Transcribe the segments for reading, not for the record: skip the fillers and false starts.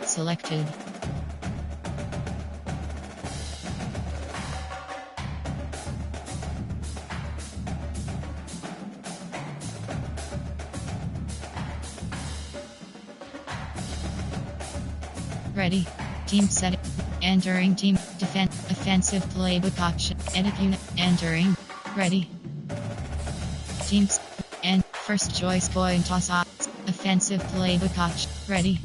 selected. Ready. Team setting. Entering team. Offensive playbook option. Edit unit. Entering. Ready. Teams. And first choice coin toss up. Offensive playbook option. Ready.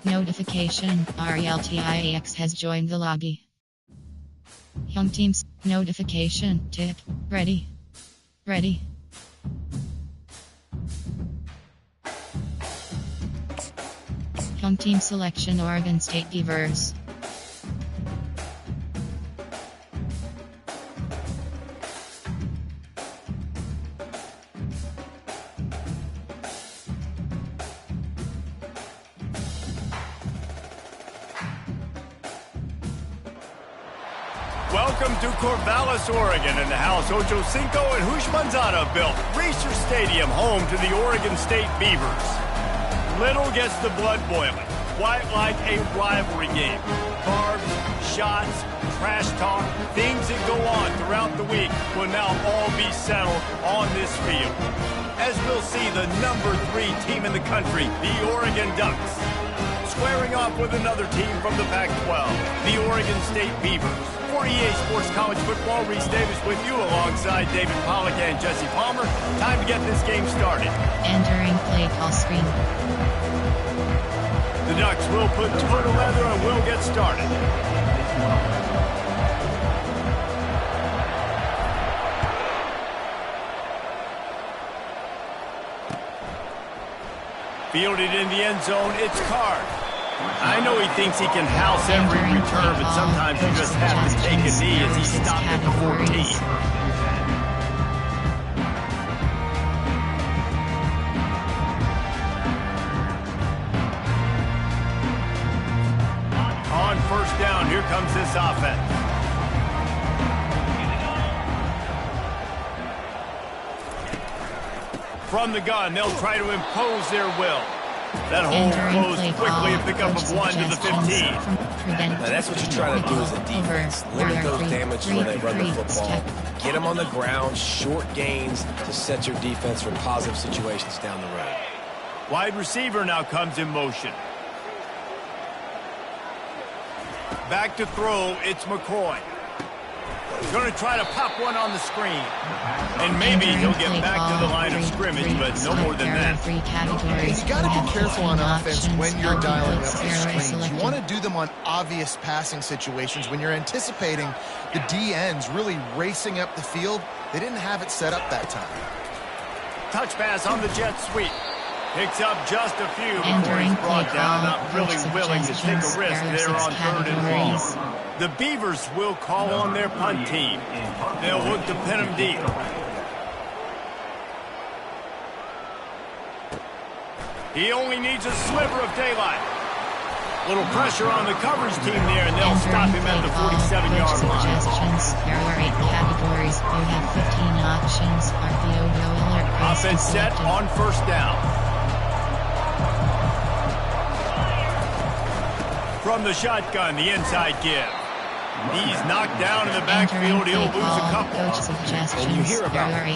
Notification, RELTIAX has joined the lobby. Young teams, notification, tip, ready. Ready. Young team selection Oregon State Beavers. Welcome to Corvallis, Oregon, in the house Ocho Cinco and Ncaa built. Reser Stadium, home to the Oregon State Beavers. Little gets the blood boiling, quite like a rivalry game. Barbs, shots, trash talk, things that go on throughout the week will now all be settled on this field. As we'll see the number 3 team in the country, the Oregon Ducks, squaring off with another team from the Pac-12, the Oregon State Beavers. For EA Sports College Football, Reese Davis with you alongside David Pollack and Jesse Palmer. Time to get this game started. Entering play call screen. The Ducks will put toe to leather and will get started. Fielded in the end zone, it's Card. I know he thinks he can house every return, but sometimes you just have to take a knee as he stopped at the 14. On first down, here comes this offense. From the gun, they'll try to impose their will. That hole closed quickly, a pickup of 1 to the 15. Now that's what you try to do as a defense. Limit those damages when they run the football. Get them on the ground, short gains to set your defense for positive situations down the road. Wide receiver now comes in motion. Back to throw, it's McCoy. He's going to try to pop one on the screen. And maybe he'll get back to the line of scrimmage, but no more than that. You got to be careful on offense when you're dialing up your screens. You want to do them on obvious passing situations when you're anticipating the D ends really racing up the field. They didn't have it set up that time. Touch pass on the jet sweep. Picks up just a few before he's brought down. Not really willing to take a risk there on 3rd and long. The Beavers will call on their punt team. They'll look to pin them deep. He only needs a sliver of daylight. Little pressure on the coverage team there, and they'll stop him at the 47-yard line. There are 8 categories. You have 15 options. RPO alert. Offense set on first down. From the shotgun, the inside give. He's knocked down in the backfield. He'll lose a couple. And you hear about run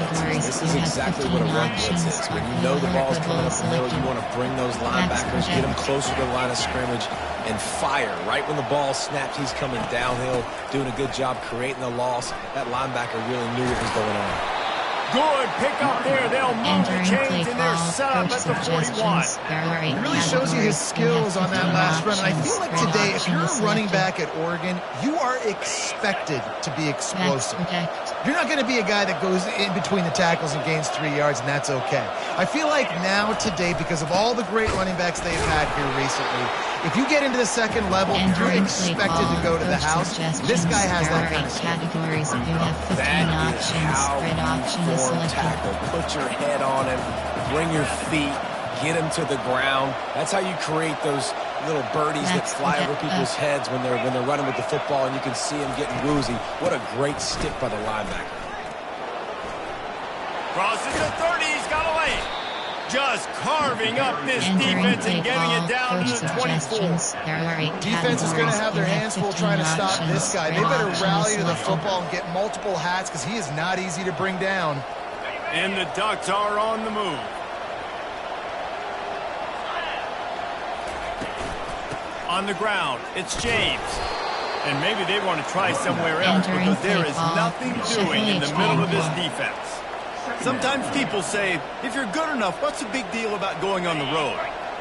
blitz. This is exactly what a run blitz is. When you know the ball's coming up the middle, you want to bring those linebackers, get them closer to the line of scrimmage, and fire. Right when the ball snaps, he's coming downhill, doing a good job creating the loss. That linebacker really knew what was going on. Good pick up there. They'll move the chains, and they're set up at the 41. It really shows you his skills on that last run. And I feel like today, if you're a running back at Oregon, you are expected to be explosive. You're not going to be a guy that goes in between the tackles and gains 3 yards, and that's okay. I feel like now today, because of all the great running backs they've had here recently, if you get into the second level, you're expected to go to the house. This guy has that kind of categories. You have 15 options. Red option is selected. Tackle. Put your head on him. Bring your feet. Get him to the ground. That's how you create those little birdies that fly over people's heads when they're running with the football, and you can see him getting woozy. What a great stick by the linebacker. Crosses the 30. He's got away. Just carving up this defense and getting it down to the 24. Defense is going to have their hands full trying to stop this guy. They better rally to the football and get multiple hats because he is not easy to bring down. And the Ducks are on the move. On the ground, it's James. And maybe they want to try somewhere else because there is nothing doing in the middle of this defense. Sometimes people say, if you're good enough, what's the big deal about going on the road?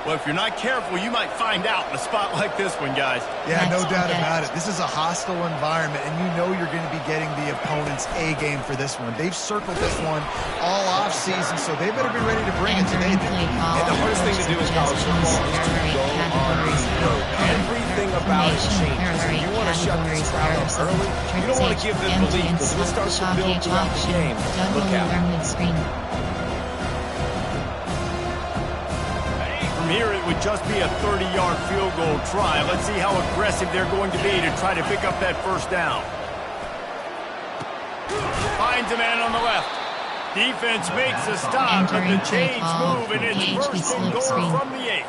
Well, if you're not careful, you might find out in a spot like this one, guys. Yeah, no doubt about it. This is a hostile environment, and you know you're going to be getting the opponent's A game for this one. They've circled this one all off season, so they better be ready to bring it today. And the hardest thing to do in college football is to go on the road. Everything about it changes. If you want to shut this crowd up early, you don't want to give them belief because it starts to build throughout the game. Look out. From here, it would just be a 30-yard field goal try. Let's see how aggressive they're going to be to try to pick up that first down. Finds a man on the left. Defense makes a stop, but the chains move, and it's first and goal from the 8.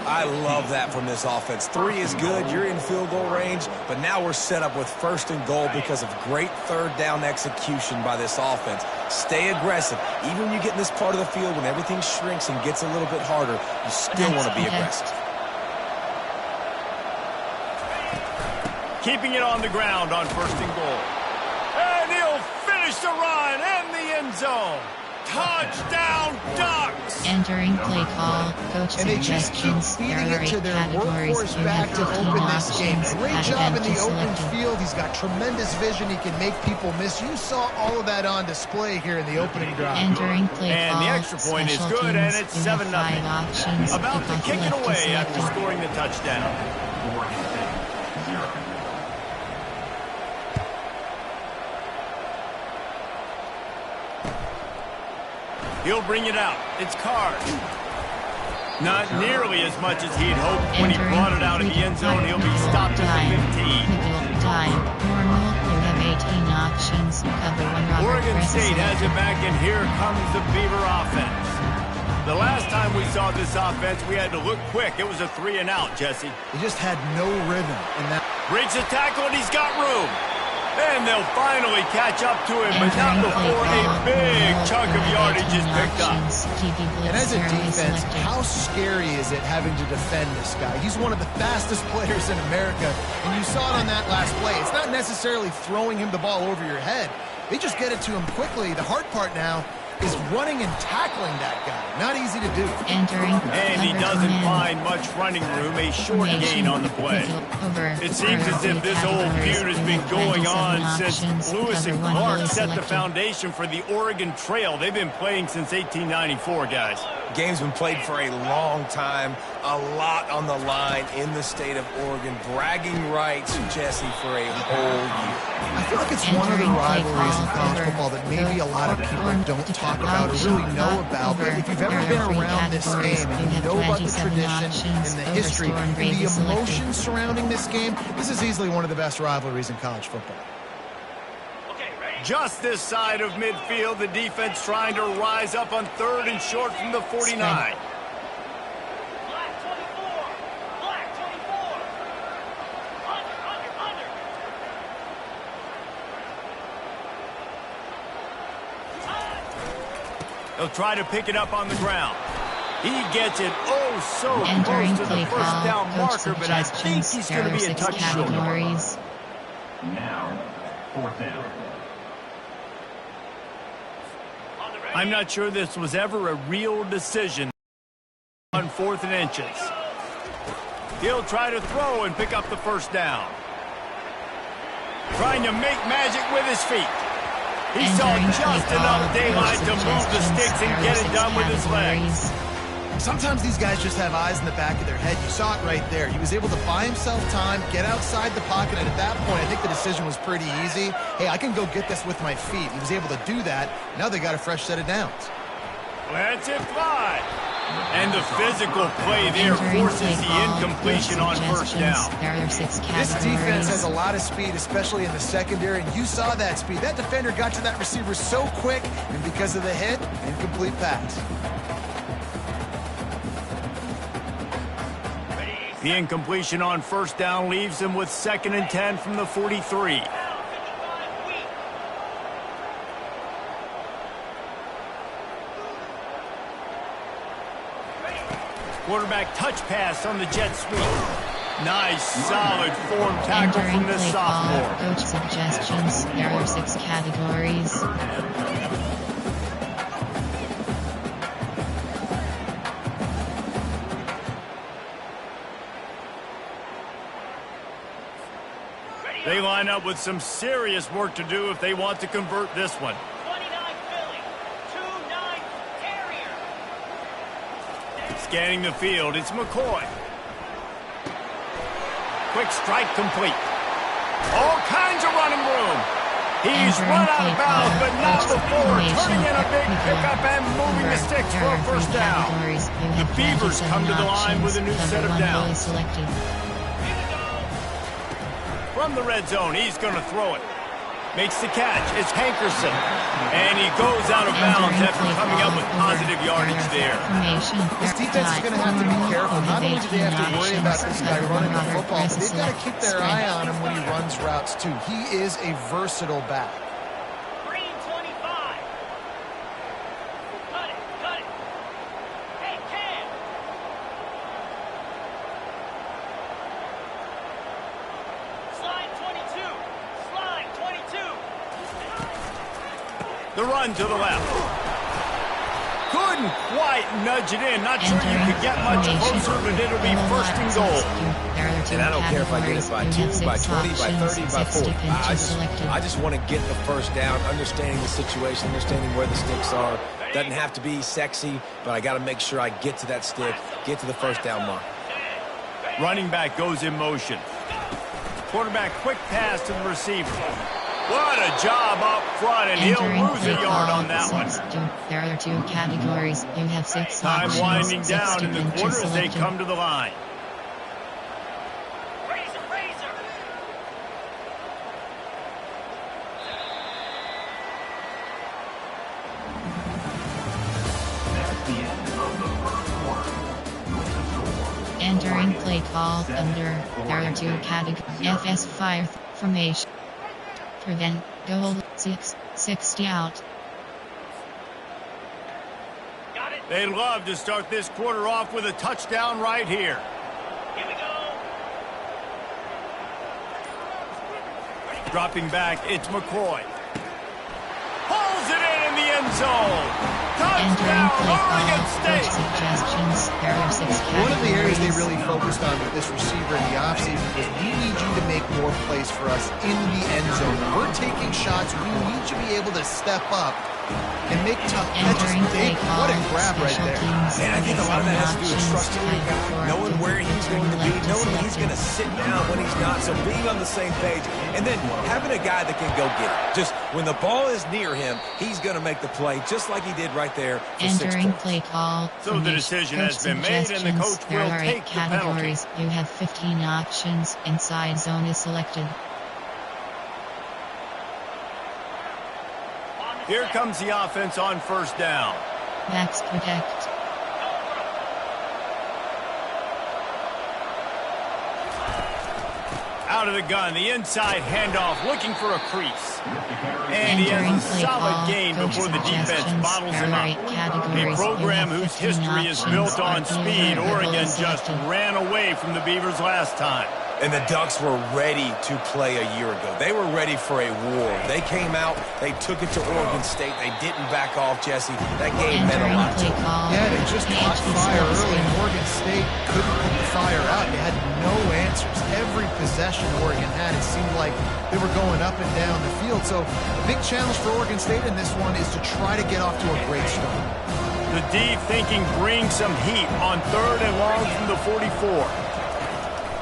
I love that from this offense. 3 is good. You're in field goal range, but now we're set up with first and goal because of great third down execution by this offense. Stay aggressive. Even when you get in this part of the field, when everything shrinks and gets a little bit harder, you still want to be aggressive. Keeping it on the ground on first and goal. And he'll finish the run in the end zone. Touchdown Ducks! Entering play call, coach And they just keep suggestions. feeding There are it to 8 their categories. workhorse You back have to 15 open this game. options. Great Add job in event the to open selected. field. He's got tremendous vision. He can make people miss. You saw all of that on display here in the opening drive. Entering play And call, the extra point is special good, teams. and it's You have 7-0. 5 options. About to Kickoff kick it left away to after selected. scoring the touchdown. He'll bring it out. It's Carr. Not nearly as much as he'd hoped when he brought it out of the end zone. He'll be stopped at the 15. Time. Normal. You have 18 options. Cover 1 Robert. Oregon Press State has selected. it back, and here comes the Beaver offense. The last time we saw this offense, we had to look quick. It was a 3-and-out, Jesse. He just had no rhythm in that. Breaks the tackle, and he's got room. And they'll finally catch up to him, but not before a big chunk of yardage is picked up. And as a defense, how scary is it having to defend this guy? He's one of the fastest players in America, and you saw it on that last play. It's not necessarily throwing him the ball over your head. They just get it to him quickly. The hard part now is running and tackling that guy. Not easy to do. Entering And he doesn't find much running room, a short gain on the play. It seems as if this whole feud has been going on since Lewis and Clark set the foundation for the Oregon Trail. They've been playing since 1894, guys. Game's been played for a long time, a lot on the line in the state of Oregon. Bragging rights, Jesse, for a whole year. I feel like it's one of the rivalries in college football that maybe a lot of people don't talk about or really know about. But if you've ever been around this game and you know about the tradition and the history and the emotion surrounding this game, this is easily one of the best rivalries in college football. Just this side of midfield, the defense trying to rise up on 3rd and short from the 49. He'll try to pick it up on the ground. He gets it so close to the first down marker, but I think he's going to be a touch short. Now, 4th down. I'm not sure this was ever a real decision on 4th and inches. He'll try to throw and pick up the first down. Trying to make magic with his feet. He saw just enough daylight to move the sticks and get it done with his legs. Sometimes these guys just have eyes in the back of their head. You saw it right there. He was able to buy himself time, get outside the pocket, and at that point, I think the decision was pretty easy. Hey, I can go get this with my feet. He was able to do that. Now they got a fresh set of downs. Lets it fly. And the physical play there forces the incompletion on first down. This defense has a lot of speed, especially in the secondary, and you saw that speed. That defender got to that receiver so quick, and because of the hit, incomplete pass. The incompletion on first down leaves him with 2nd and 10 from the 43. Quarterback touch pass on the jet sweep. Nice, solid form tackle from this sophomore. Coach suggestions. There are 6 categories. They line up with some serious work to do if they want to convert this one. 29 Philly, 2-9 Terrier. Scanning the field, it's McCoy. Quick strike complete. All kinds of running room. He's run out of bounds, but not before turning in a big pickup and moving the sticks for a first down. The Beavers come to the line with a new set of downs. From the red zone, he's going to throw it. Makes the catch. It's Hankerson. And he goes out of bounds after coming up with positive yardage there. This defense is going to have to be careful. Not only do they have to worry about this guy running the football, but they've got to keep their eye on him when he runs routes, too. He is a versatile back. Green 25. Cut it, cut it. Hey, Cam. Slide 22. Slide 22. The run to the left. Couldn't quite nudge it in. Not sure you could get much closer, but it'll be first and goal. And I don't care if I get it by 2, by 20, by 30, by 40. I just want to get the first down, understanding the situation, understanding where the sticks are. Doesn't have to be sexy, but I got to make sure I get to that stick, get to the first down mark. Running back goes in motion. Quarterback quick pass to the receiver. What a job up front, and he'll lose a yard on that one. There are 2 categories. You have 6 Time options. winding down in the quarter as they come to the line. Entering play call under. There are 2 categories. FS fire formation. Prevent goal 60 out. They'd love to start this quarter off with a touchdown right here. Here we go. Dropping back, it's McCoy. Pulls it in the end zone. Touchdown, Oregon State. Suggestions. There are 6 categories. One of the areas they really focused on with this receiver in the offseason was we need you to make more plays for us in the end zone. When we're taking shots, we need you to be able to step up and make tough catches. What a grab right there. And I think a lot of that has to do with trusting your guy, knowing where he's going to be, knowing he's going to sit down when he's not, so being on the same page, and then having a guy that can go get it. Just when the ball is near him, he's going to make the play, just like he did right there for 6 Entering points. play call. So the decision has been made, and the coach will take the penalty. You have 15 options. Inside zone is selected. Here comes the offense on first down. Max protect. Out of the gun, the inside handoff, looking for a crease. And he has a solid gain before the defense bottles him up. A program whose history is built on speed. Oregon just ran away from the Beavers last time. And the Ducks were ready to play a year ago. They were ready for a war. They came out, they took it to Oregon State. They didn't back off, Jesse. That game meant a lot to them. Yeah, they just caught fire early. Oregon State couldn't put the fire out. They had no answers. Every possession Oregon had, it seemed like they were going up and down the field. So the big challenge for Oregon State in this one is to try to get off to a great start. The D thinking bring some heat on 3rd and long from the 44.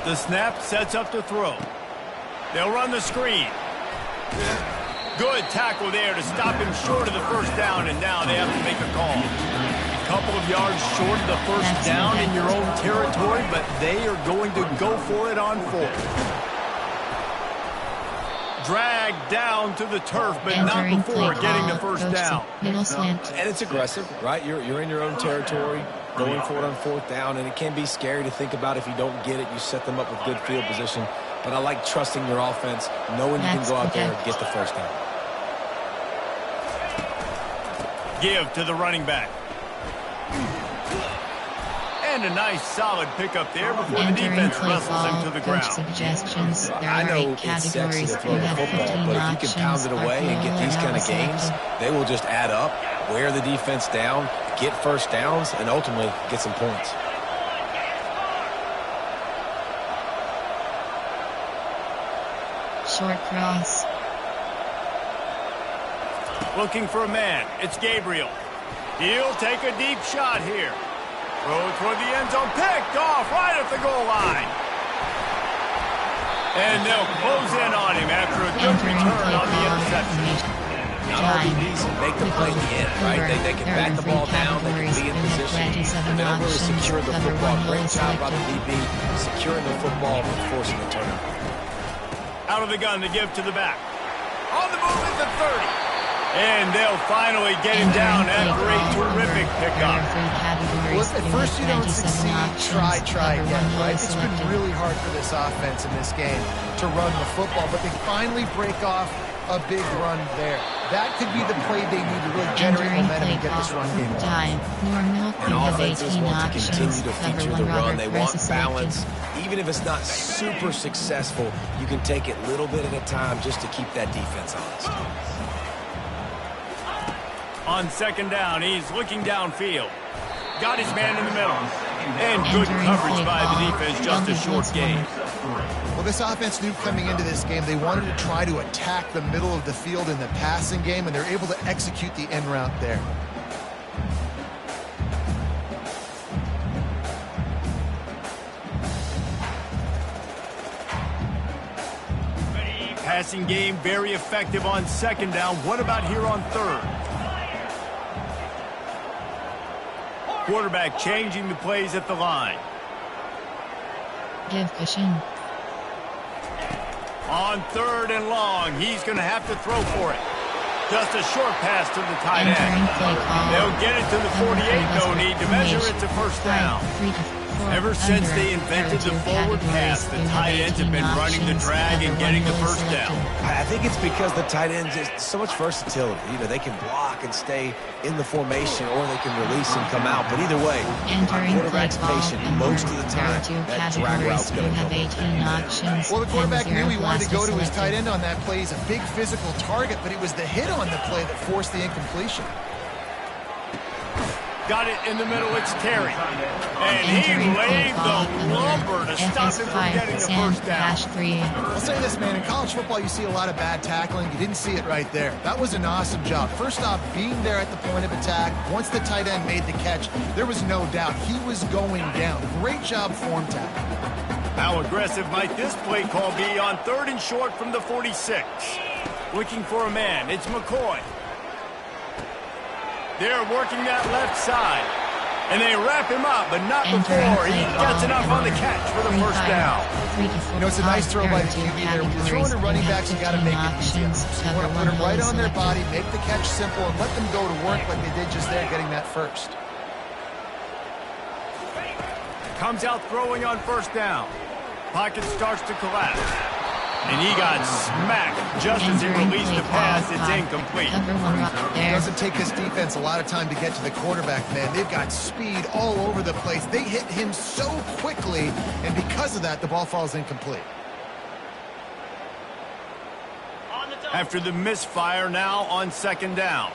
The snap sets up to throw. They'll run the screen. Good tackle there to stop him short of the first down, and now they have to make a call. A couple of yards short of the first down in your own territory, but they are going to go for it on 4th. Dragged down to the turf, but not before getting the first down. And it's aggressive, right? You're in your own territory, going for it on 4th down, and it can be scary to think about if you don't get it. You set them up with good field position. But I like trusting your offense, knowing you can go out there and get the first down. Give to the running back. And a nice solid pickup there before the defense wrestles him to the ground. Suggestions. There I are know 8 it's sexy to categories. throw You the have football, 15 but if you can pound it away and get these kind of games, they will just add up, wear the defense down, get first downs, and ultimately get some points. Short cross. Looking for a man. It's Gabriel. He'll take a deep shot here. Throw toward the end zone. Picked off right at the goal line. And they'll close in on him after a good return on the interception. Not RBBs make the play at the end, right? They can back the ball down, they can be in position. They don't really secure the football. Great job by the DB, securing the football and forcing the turnover. Out of the gun to give to the back. On the move at the 30. And they'll finally get him down after a terrific pickup. Well, if at first you don't succeed, try again, right? It's been really hard for this offense in this game to run the football, but they finally break off a big run there. That could be the play they need to really generate momentum and get this run game going. And offenses want to continue to feature the run. They want balance. Even if it's not super successful, you can take it little bit at a time just to keep that defense honest. On on second down. He's looking downfield. Got his man in the middle. And good coverage by the defense, just a short gain. Well, this offense knew coming into this game they wanted to try to attack the middle of the field in the passing game, and they're able to execute the end route there. Passing game very effective on second down. What about here on third? Quarterback changing the plays at the line. Give cushion. On third and long, he's going to have to throw for it. Just a short pass to the tight end. They'll get it to the 48. No need to measure. It's a first down. Ever since they invented the forward pass, the tight ends have been running the drag and getting the first down. I think it's because the tight ends just so much versatility. You know, they can block and stay in the formation, or they can release and come out. But either way, quarterback's patient most of the time. That drag route's going to come. Well, the quarterback knew he wanted to go to his tight end on that play. He's a big physical target, but it was the hit on the play that forced the incompletion. Got it in the middle, it's Terry. And he laid the lumber to stop him from getting the first down. I'll say this, man, in college football you see a lot of bad tackling. You didn't see it right there. That was an awesome job. First off, being there at the point of attack. Once the tight end made the catch, there was no doubt he was going down. Great job form tackle. How aggressive might this play call be on third and short from the 46? Looking for a man, it's McCoy. They're working that left side. And they wrap him up, but not before he gets enough on the catch for the first down. You know, it's a nice throw by the QB there. When you're throwing to running backs, you got to make it easy. You want to put them right on their body, make the catch simple, and let them go to work like they did just there, getting that first. Comes out throwing on first down. Pocket starts to collapse. And he got smacked just as he released the pass. It's incomplete. It doesn't take this defense a lot of time to get to the quarterback, man. They've got speed all over the place. They hit him so quickly, and because of that, the ball falls incomplete. After the misfire, now on second down.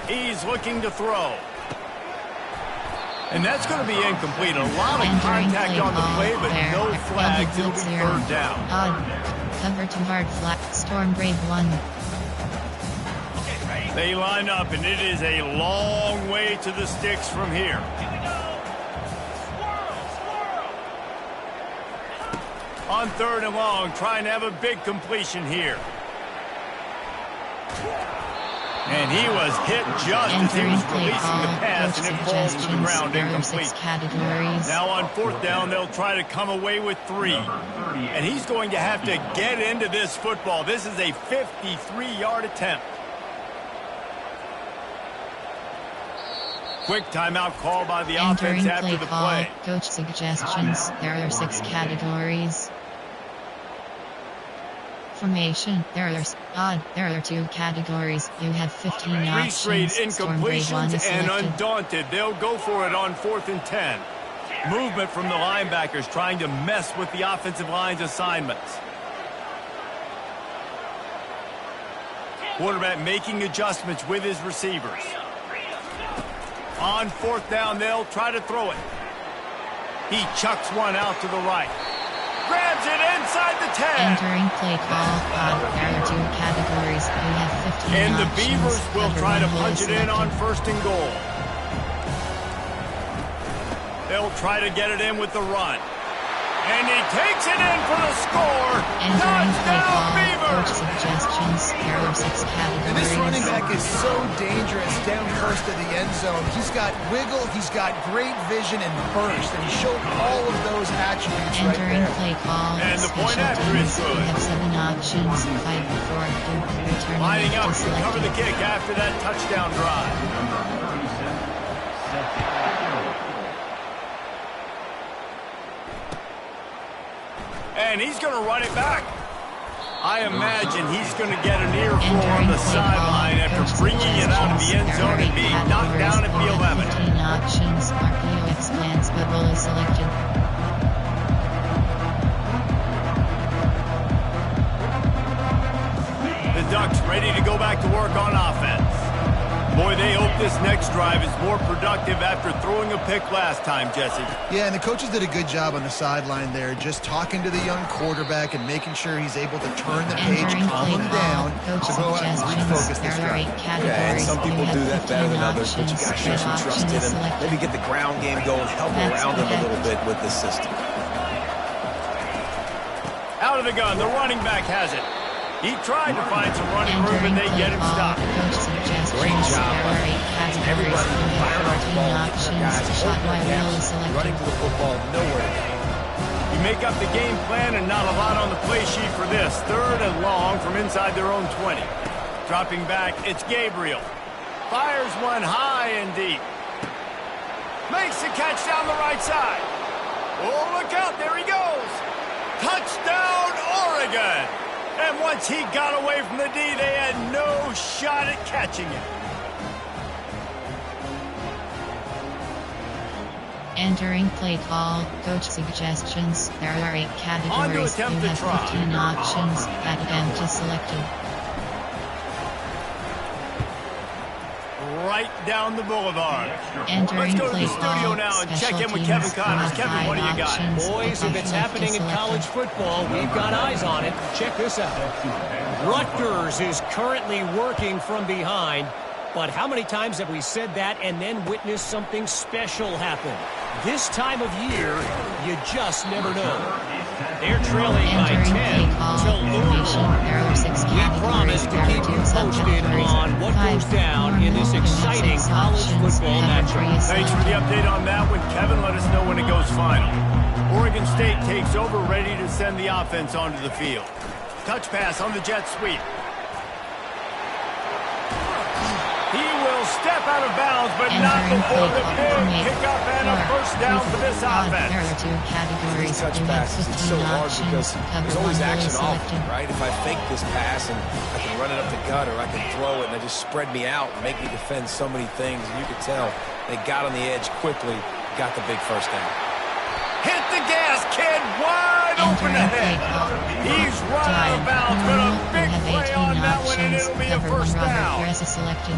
He's looking to throw. And that's going to be incomplete. A lot of contact on the play, but no flags. It'll be third down. Cover to hard flat. Storm Brave 1. They line up, and it is a long way to the sticks from here. On third and long, trying to have a big completion here. And he was hit just as he was releasing the pass, and it falls to the ground incomplete. Now on fourth down, they'll try to come away with 3. And he's going to have to get into this football. This is a 53-yard attempt. Quick timeout call by the offense after the play. Coach suggestions. There are 6 categories. Formation. There are 2 categories. You have 15 options. 3 straight incompletions, and undaunted, they'll go for it on 4th and 10. Movement from the linebackers trying to mess with the offensive line's assignments. Quarterback making adjustments with his receivers. On 4th down, they'll try to throw it. He chucks one out to the right. Grabs it inside the 10. Entering play call. There are 2 categories. You have 15 and the options. Beavers will try to punch it in on 1st and goal. They'll try to get it in with the run. And he takes it in for the score. Touchdown, Beavers! Suggestions. There are 6 categories. And this running back is so dangerous down first of the end zone. He's got wiggle, he's got great vision and burst, and he showed all of those attributes right there. Entering play call. And the point after is good. You have 7 options. 5 before returning. Lining up to cover the kick after that touchdown drive. And he's going to run it back. I imagine he's going to get an earful on the sideline after bringing it out of the end zone and being knocked down at the 11. 15 options. RPO expands, but role is selected. The Ducks ready to go back to work on offense. Boy, they hope this next drive is more productive after throwing a pick last time, Jesse. Yeah, and the coaches did a good job on the sideline there, just talking to the young quarterback and making sure he's able to turn the page, calm him down, to go out and refocus this drive. Yeah, and some people do that better than others, but you got to show some trust in him. Maybe get the ground game going, help around him a little bit with this system. Out of the gun, the running back has it. He tried to find some running room, and they get him stopped. Great job. Everybody firing off the ball. Guys, running to the football, nowhere to go. You make up the game plan and not a lot on the play sheet for this. 3rd and long from inside their own 20. Dropping back, it's Gabriel. Fires one high and deep. Makes the catch down the right side. Oh, look out, there he goes. Touchdown, Oregon. And once he got away from the D, they had no shot at catching him. Entering play call, coach suggestions. There are 8 categories. You have 15 options. That attempt is selected. Right down the boulevard. Entering Let's go to play the studio call, now and check special in with teams. Kevin Connors. Kevin, what do you got? Options. Boys, if it's happening in college football, we've got eyes on it. Check this out. Rutgers is currently working from behind, but how many times have we said that and then witnessed something special happen? This time of year, you just never know. They're trailing by 10 to Louisville. We promise to keep you posted on what goes down in this exciting college football matchup. Thanks for the update on that one, Kevin. Let us know when it goes final. Oregon State takes over, ready to send the offense onto the field. Touch pass on the jet sweep. He will step out of bounds, but not before the big pickup and a first down for this offense. There are 2 categories. Touch passes, it's so hard because there's always action off them, right? If I fake this pass and I can run it up the gut or I can throw it and they just spread me out and make me defend so many things, and you could tell they got on the edge quickly, got the big first down. Hit the gas, kid, wide open ahead. He's run out of bounds, but a big play on that one, and it'll be a first down.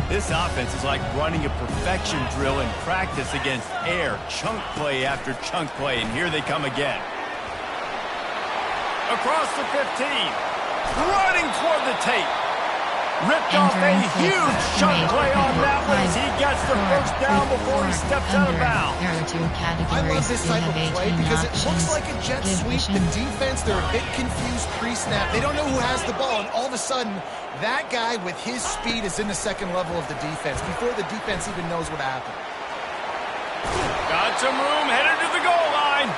This offense is like running a perfection drill in practice against air, chunk play after chunk play, and here they come again. Across the 15, running toward the tape. Ripped off a huge chunk play on that one as he gets the first down before he steps out of bounds. I love this type of play because it looks like a jet sweep. The defense, they're a bit confused pre-snap. They don't know who has the ball, and all of a sudden, that guy with his speed is in the second level of the defense before the defense even knows what happened. Got some room, headed to the goal line.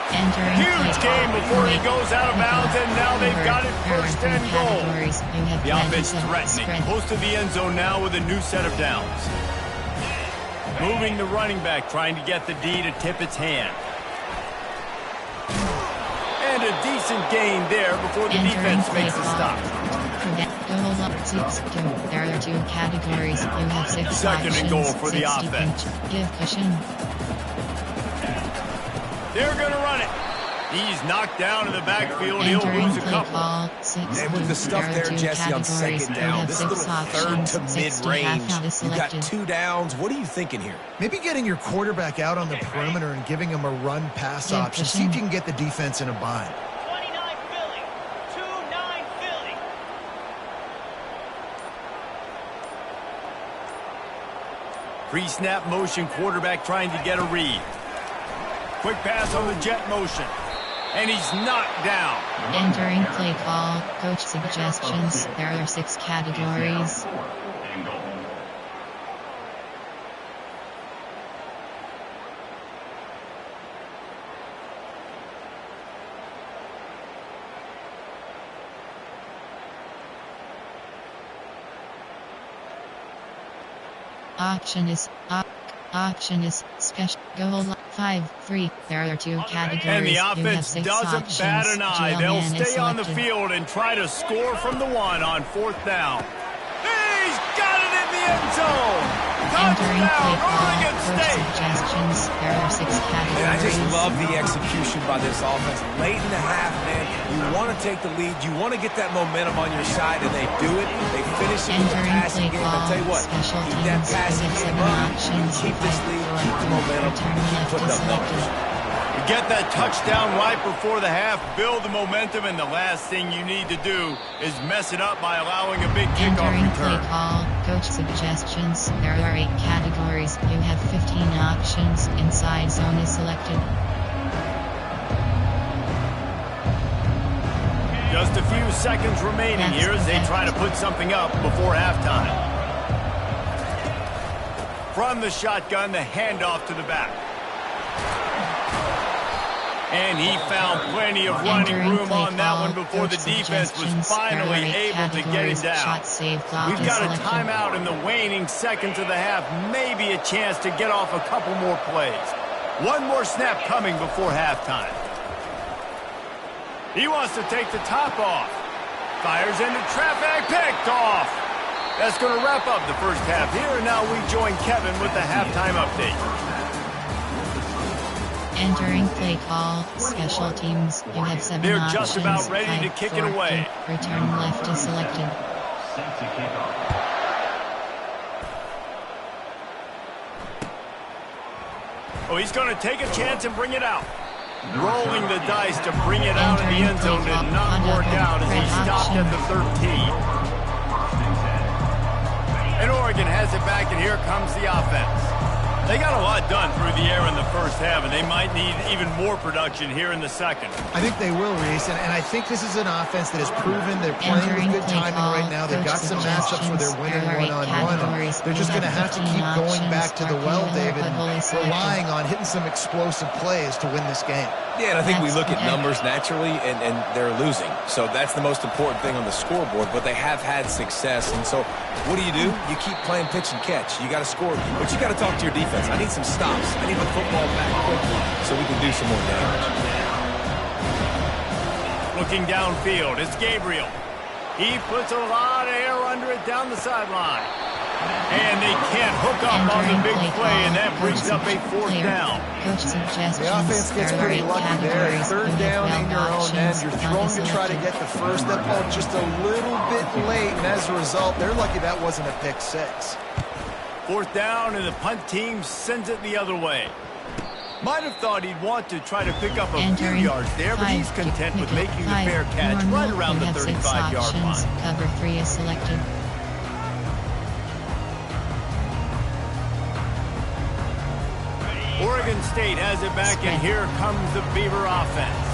Huge game before he goes out of bounds, and now they've got it first and goal. The offense threatening, close to the end zone now with a new set of downs. Moving the running back, trying to get the D to tip its hand. And a decent gain there before the defense makes a stop. There are 2 categories. You have 6 Second options. and goal for the offense. Give cushion. They're going to run it. He's knocked down in the backfield. He'll lose a couple. And with the stuff there, Jesse, on second down, this little 3rd to mid-range, you got 2 downs. What are you thinking here? Maybe getting your quarterback out on the perimeter and giving him a run-pass option. See if you can get the defense in a bind. 29 Philly. 2-9 Philly. Pre-snap motion, quarterback trying to get a read. Quick pass on the jet motion. And he's knocked down. Entering play call, coach suggestions. There are 6 categories. Option is special goal 5-3. There are 2 categories. And the offense doesn't bat an eye. They'll stay on the field and try to score from the 1 on 4th down. He's got it in the end zone. Entering play call, Oregon coach State. suggestions. There are 6 categories. And I just love the execution by this offense. Late in the half, man, you want to take the lead. You want to get that momentum on your side, and they do it. They finish it with the Entering passing play game. I tell you what, special keep that teams. passing Give game 7 up. options. Keep this lead, keep the momentum, keep putting up numbers. You get that touchdown right before the half, build the momentum, and the last thing you need to do is mess it up by allowing a big kickoff Entering return. play call, coach suggestions. There are 8 categories. You have 15 options. Inside zone is selected. Just a few seconds remaining here as they try to put something up before halftime. From the shotgun, the handoff to the back. And he found plenty of running room on that one before the defense was finally able to get him down. We've got a timeout in the waning seconds of the half, maybe a chance to get off a couple more plays. One more snap coming before halftime. He wants to take the top off. Fires into traffic, picked off. That's going to wrap up the first half here, and now we join Kevin with the halftime update. Entering play call, special teams. You have 7 They're options. just about ready to kick it away. Return left is selected. Oh, he's going to take a chance and bring it out. Rolling the dice to bring it out of the end zone did not work out as he stopped at the 13. And Oregon has it back, and here comes the offense. They got a lot done through the air in the first half, and they might need even more production here in the second. I think they will, Reese, and I think this is an offense that has proven they're playing with good timing right now. They've got some matchups where they're winning one-on-one. They're just going to have to keep going back to the well, David, relying on hitting some explosive plays to win this game. Yeah, and I think we look at numbers naturally, and they're losing. So that's the most important thing on the scoreboard, but they have had success. And so what do? You keep playing pitch and catch. You got to score, but you got to talk to your defense. I need some stops. I need the football back quickly so we can do some more damage. Looking downfield, it's Gabriel. He puts a lot of air under it down the sideline. And they can't hook up on the big play, and that brings up a 4th down. The offense gets pretty lucky there. 3rd down in your own end. You're throwing to try to get the first. That ball just a little bit late, and as a result, they're lucky that wasn't a pick 6. 4th down, and the punt team sends it the other way. Might have thought he'd want to try to pick up a few yards there, but he's content with making the fair catch right around the 35-yard line. Cover 3 is selected. Oregon State has it back, and here comes the Beaver offense.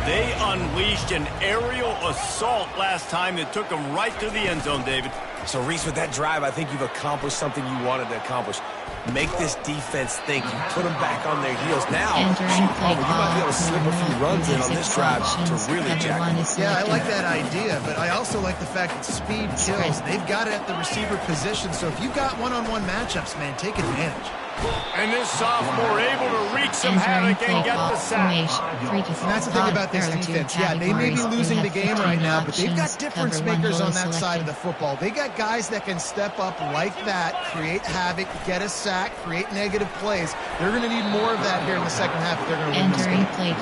They unleashed an aerial assault last time that took them right to the end zone, David. So, Reese, with that drive, I think you've accomplished something you wanted to accomplish. Make this defense think. You put them back on their heels. Now, you might be able to slip a few runs in on this drive to really jack them. Yeah, I like that idea, but I also like the fact that speed kills. They've got it at the receiver position, so if you've got one-on-one matchups, man, take advantage. And this sophomore able to wreak some havoc and get the sack. And that's the thing about this defense. Yeah, they may be losing the game right now, but they've got difference makers on that side of the football. They got guys that can step up like that, create havoc, get a sack, create negative plays. They're going to need more of that here in the second half if they're going to win this game.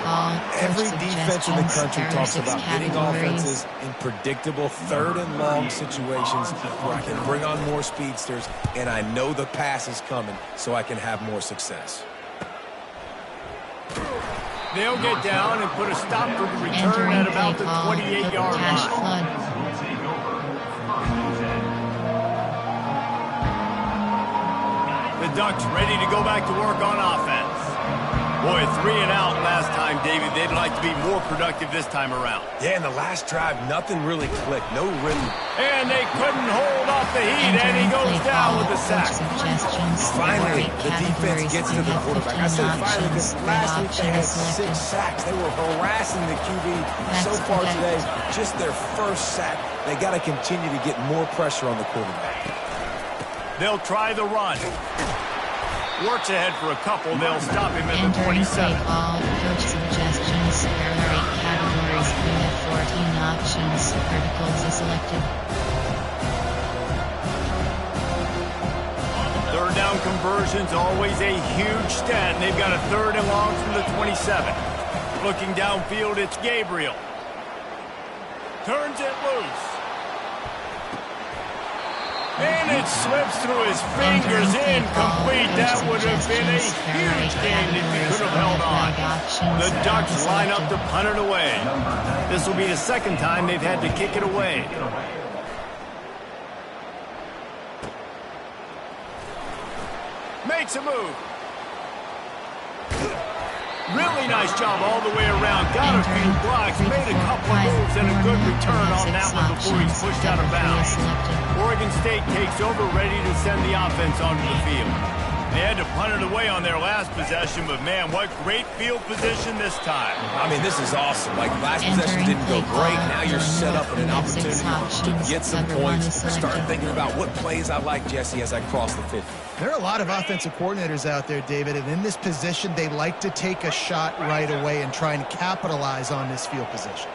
Every defense in the country talks about getting offenses in predictable 3rd and long situations where I can bring on more speedsters, and I know the pass is coming, so I can have more success. They'll get down and put a stop for the return at about the 28-yard line. The Ducks ready to go back to work on offense. Boy, 3 and out last time, David. They'd like to be more productive this time around. Yeah, in the last drive, nothing really clicked. No rhythm. And they couldn't hold off the heat, and he goes down with the sack. Finally, the defense gets to the quarterback. I said finally because last week they had 6 sacks. They were harassing the QB so far today. Just their first sack. They got to continue to get more pressure on the quarterback. They'll try the run. Works ahead for a couple. They'll stop him at the 27. Coach suggestions. There are 8 categories. You have 14 options. Verticals is selected. 3rd conversion's always a huge stat, and they've got a 3rd and long from the 27. Looking downfield, it's Gabriel. Turns it loose. And it slips through his fingers, incomplete. That would have been a huge gain if he could have held on. The Ducks line up to punt it away. This will be the 2nd time they've had to kick it away. Makes a move. Really nice job all the way around. Got a few blocks, made a couple of moves, and a good return on that one before he's pushed out of bounds. Oregon State takes over, ready to send the offense onto the field. They had to punt it away on their last possession, but man, what great field position this time. I mean, this is awesome. Like, last possession didn't go great. Now you're set up in an opportunity to get some points. Start thinking about what plays I like, Jesse, as I cross the 50. There are a lot of offensive coordinators out there, David, and in this position, they like to take a shot right away and try and capitalize on this field position.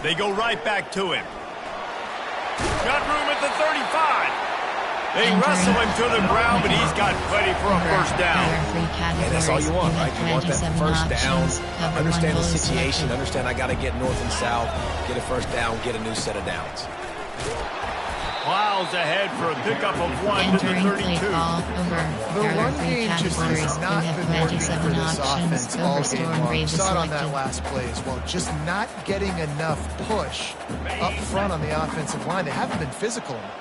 They go right back to him. Got room at the 35. They wrestle him to the ground, but he's got plenty for a 1st down. And that's all you want, right? You want that 1st down. Understand the situation. Understand I got to get north and south, get a 1st down, get a new set of downs. Plows ahead for a pickup of 1 to the 32. The run game just has not been working for this offense all game long. We saw it on that last play as well. Just not getting enough push up front on the offensive line. They haven't been physical enough.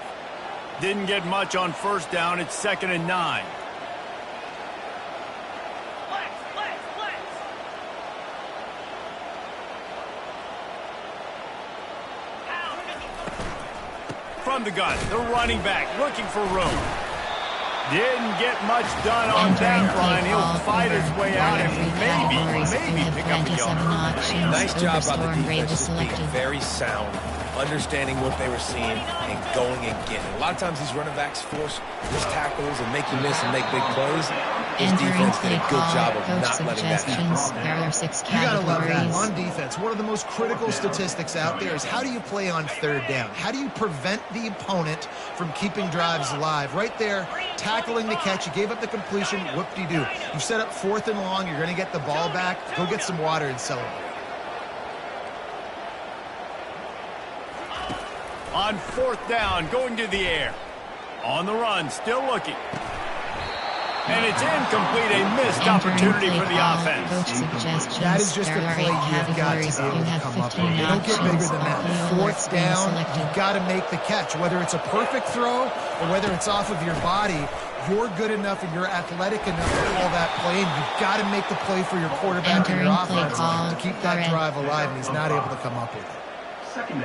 Didn't get much on 1st down. It's 2nd and 9. From the gun, the running back looking for room. Didn't get much done on that run. He'll fight his way out and maybe pick up a yard. Nice job by the defense, just being very sound, understanding what they were seeing and going and getting it. A lot of times these running backs force missed tackles and make you miss and make big plays. His defense did a good job of not letting that happen. There are 6 categories. You gotta love that. On defense, one of the most critical statistics out there is how do you play on 3rd down? How do you prevent the opponent from keeping drives alive? Right there, tackling the catch. You gave up the completion. Whoop-de-doo. You set up 4th and long. You're going to get the ball back. Go get some water and celebrate. On 4th down, going to the air. On the run, still looking. And it's incomplete, a missed opportunity for the offense. That is just a play you've got to be able to come up with. You don't get bigger than that. 4th down, you've got to make the catch. Whether it's a perfect throw or whether it's off of your body, you're good enough and you're athletic enough to call that play, and you've got to make the play for your quarterback and your offense to keep that drive alive, and he's not able to come up with it.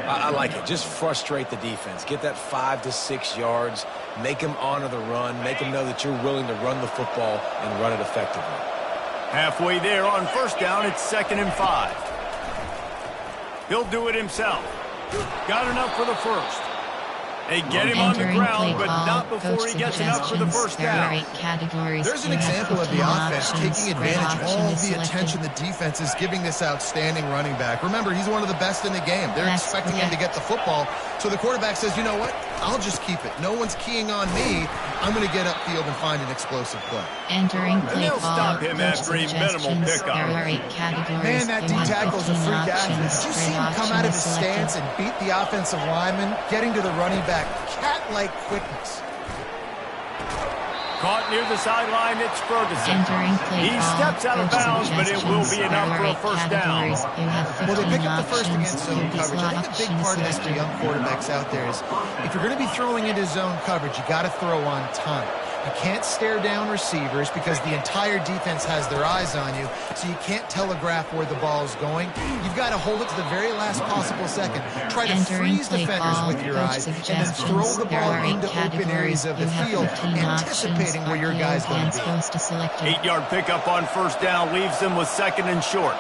I like it. Just frustrate the defense. Get that 5 to 6 yards. Make them honor the run. Make them know that you're willing to run the football and run it effectively. Halfway there on 1st down, it's 2nd and 5. He'll do it himself. Got enough for the 1st. They get him on the ground, but not before he gets enough for the 1st down. There's an example of the offense taking advantage of all the attention the defense is giving this outstanding running back. Remember, he's one of the best in the game. They're expecting him to get the football. So the quarterback says, you know what? I'll just keep it. No one's keying on me. I'm going to get upfield and find an explosive play. Entering play they'll stop him after a minimal pickup. Man, that D-tackle is a freak athlete. Did you see him come out of his stance and beat the offensive lineman, getting to the running back? Cat-like quickness. Caught near the sideline, it's Ferguson. He steps out of bounds, but it will be enough for a 1st down. Well, they pick up the 1st against zone coverage. I think a big part of this for young quarterbacks out there is if you're going to be throwing into zone coverage, you got to throw on time. You can't stare down receivers because the entire defense has their eyes on you, so you can't telegraph where the ball is going. You've got to hold it to the very last possible second. Try to freeze defenders with your eyes and then throw the ball into open areas of the field, anticipating where your guy's going to be. 8-yard pickup on 1st down leaves them with 2nd and short.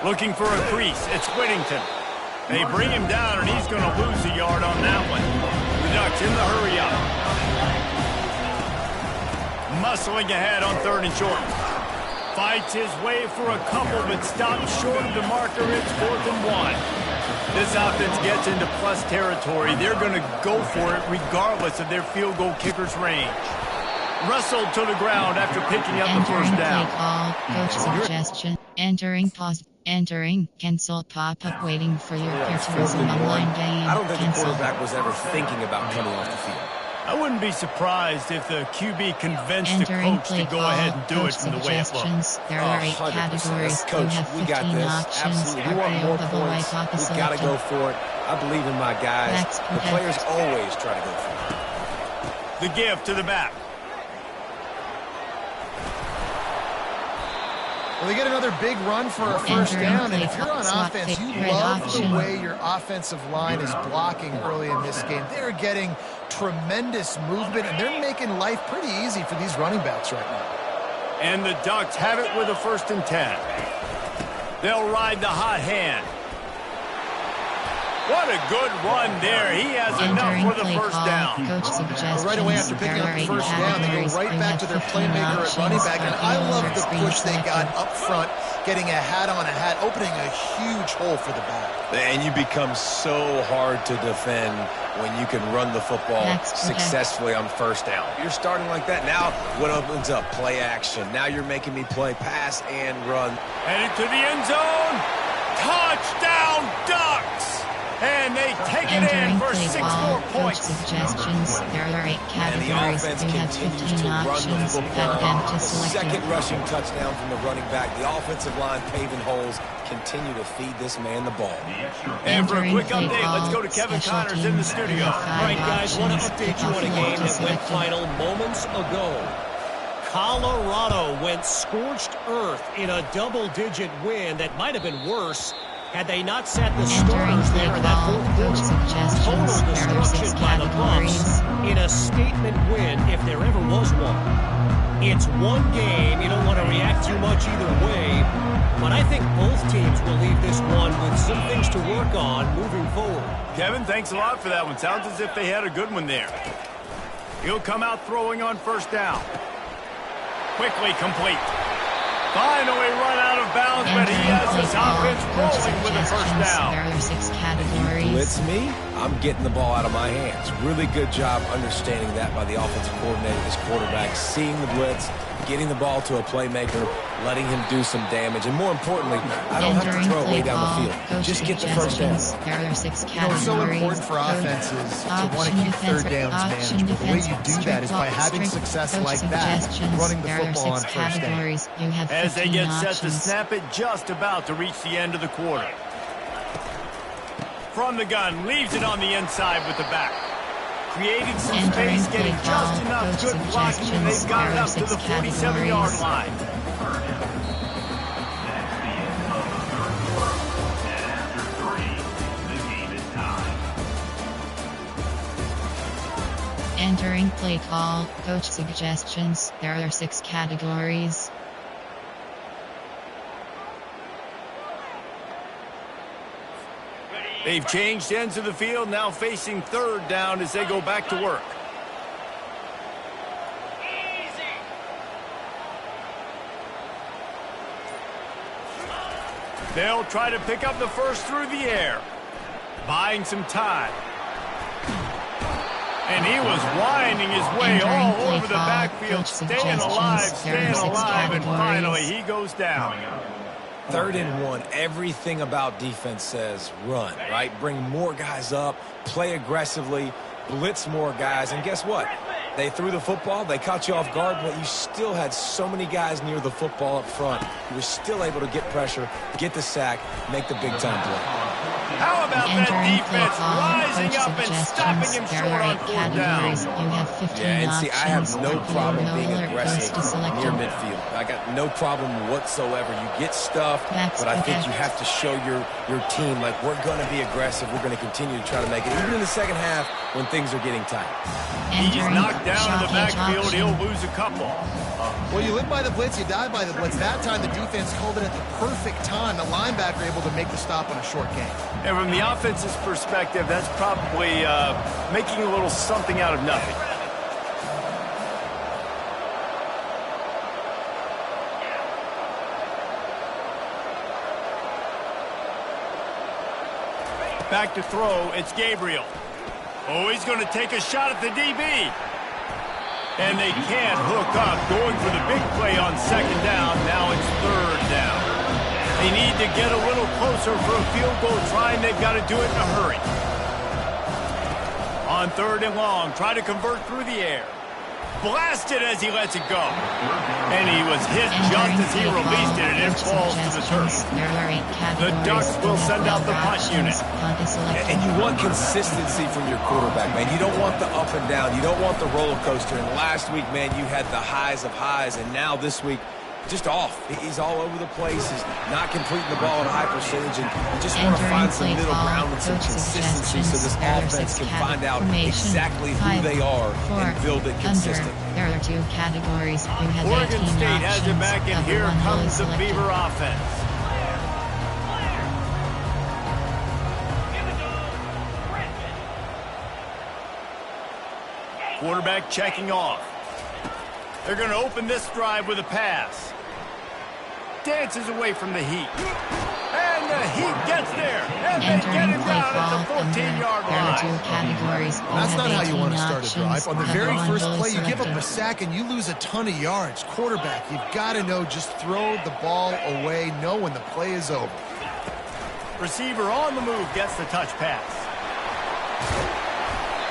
Looking for a crease. It's Whittington. They bring him down, and he's going to lose a yard on that one. The Ducks in the hurry-up. Muscling ahead on 3rd and short. Fights his way for a couple, but stops short of the marker. It's 4th and 1. This offense gets into plus territory. They're going to go for it regardless of their field goal kicker's range. Wrestled to the ground after picking up the first down. Play call, coach suggestion, entering pause, entering, cancel, pop-up, waiting for your peer to resume online game. I don't think cancel. the quarterback was ever thinking about coming off the field. I wouldn't be surprised if the QB convinced the Entering coach play to go call, ahead and do it coach from the way it suggestions. looks. There are 8 100%. categories. Coach, You have we got 15 this. options. Absolutely. We want more points. We've got to go for it. I believe in my guys. Backs The protect. players always try to go for it. The give to the back. Well, they get another big run for a first down, and if you're on offense, you love the way your offensive line is blocking early in this game. They're getting tremendous movement, and they're making life pretty easy for these running backs right now. And the Ducks have it with a 1st and 10. They'll ride the hot hand. What a good run there. He has enough for the first down. Coach suggestions. Right away after picking up the first down, they go right back to their playmaker at running back. And I love the push they got up front, getting a hat on a hat, opening a huge hole for the back. And you become so hard to defend when you can run the football successfully on first down. You're starting like that. Now what opens up? Play action. Now you're making me play pass and run. Headed to the end zone. Touchdown, Ducks! And they take it in for 6 more points. Suggestions. There are 8 And the categories. offense You have continues 15 to run the options. football. That to select Second rushing touchdown from the running back. The offensive line paving holes. Continue to feed this man the ball. And for a quick update, let's go to Kevin Connors in the studio. All right, guys, want to update you on a game that went final moments ago. Colorado went scorched earth in a double-digit win that might have been worse had they not set the starters there in that fourth quarter. Total destruction by the Bucs in a statement win if there ever was one. It's one game. You don't want to react too much either way, but I think both teams will leave this one with some things to work on moving forward. Kevin, thanks a lot for that one. Sounds as if they had a good one there. He'll come out throwing on first down. Quickly complete. Finally run out of bounds, but he has his offense rolling with a first down. There are 6 categories. Blitz me, I'm getting the ball out of my hands. Really good job understanding that by the offensive coordinator, this quarterback, seeing the blitz, getting the ball to a playmaker, letting him do some damage, and more importantly, I don't have to throw it way down the field. Just get the first down. There are 6 You know, categories. it's so important for offenses to want to keep third downs manageable. The way you do that is by having success like that, running the football on first down. You have As they get set to options. snap it, just about to reach the end of the quarter. From the gun, leaves it on the inside with the back. Created some space, getting just enough good blocking, and they've got it up to the 47-yard line. Entering play call, coach suggestions. There are 6 categories. They've changed ends of the field, now facing third down as they go back to work. They'll try to pick up the first through the air, buying some time. And he was winding his way all over the backfield, staying alive, and finally he goes down. 3rd and 1, everything about defense says run, right? Bring more guys up, play aggressively, blitz more guys, and guess what? They threw the football, they caught you off guard, but you still had so many guys near the football up front. You were still able to get pressure, get the sack, make the big-time play. How about that defense rising up and stopping him short on 4th down? You have 15 Yeah, and see, I have no problem being alert aggressive goes to near selected. midfield. I got no problem whatsoever. You get stuffed, but I think you have to show your team, like, we're going to be aggressive. We're going to continue to try to make it, even in the second half when things are getting tight. He's knocked down in the backfield. He'll lose a couple. Well, you live by the blitz, you die by the blitz. That time, the defense called it at the perfect time. The linebacker able to make the stop on a short gain. And from the offense's perspective, that's probably making a little something out of nothing. Back to throw, it's Gabriel. Oh, he's going to take a shot at the DB. And they can't hook up, going for the big play on second down. Now it's third down. They need to get a little closer for a field goal try, and they've got to do it in a hurry. On third and long, try to convert through the air. Blasted as he lets it go. And he was hit just as he released it, and it falls to the turf. The Ducks will send out the punt unit. And you want consistency from your quarterback, man. You don't want the up and down. You don't want the roller coaster. And last week, man, you had the highs of highs, and now this week, just off. He's all over the place. He's not completing the ball at a high percentage, and you just want to find some middle ground and some consistency so this offense can find out exactly who they are and build it consistent. There are two categories. Oregon State has it back, and here comes the Beaver offense. Quarterback checking off. They're going to open this drive with a pass. Dances away from the heat. And the heat gets there. And they get him down at the 14-yard line. There are two categories. That's not how you want to start a drive. On the very first play, you give up a sack and you lose a ton of yards. Quarterback, you've got to know, just throw the ball away, know when the play is over. Receiver on the move gets the touch pass.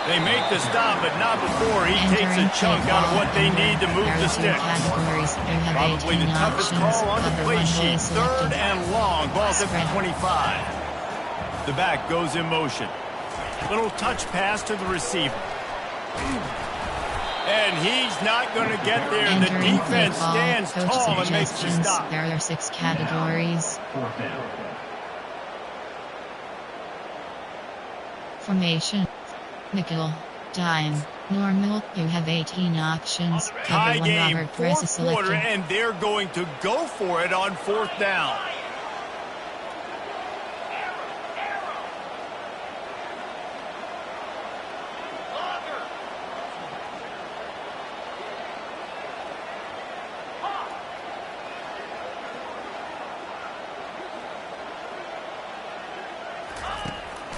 They make the stop, but not before he takes a chunk out of what they need to move the sticks. Probably the toughest call on the play sheet. Third and long. Ball's at the 25. The back goes in motion. Little touch pass to the receiver. And he's not going to get there. The defense stands tall and makes the stop. There are 6 categories. Formation. Nickel, dime, normal. You have 18 options. High game, fourth quarter, selected. and they're going to go for it on fourth down.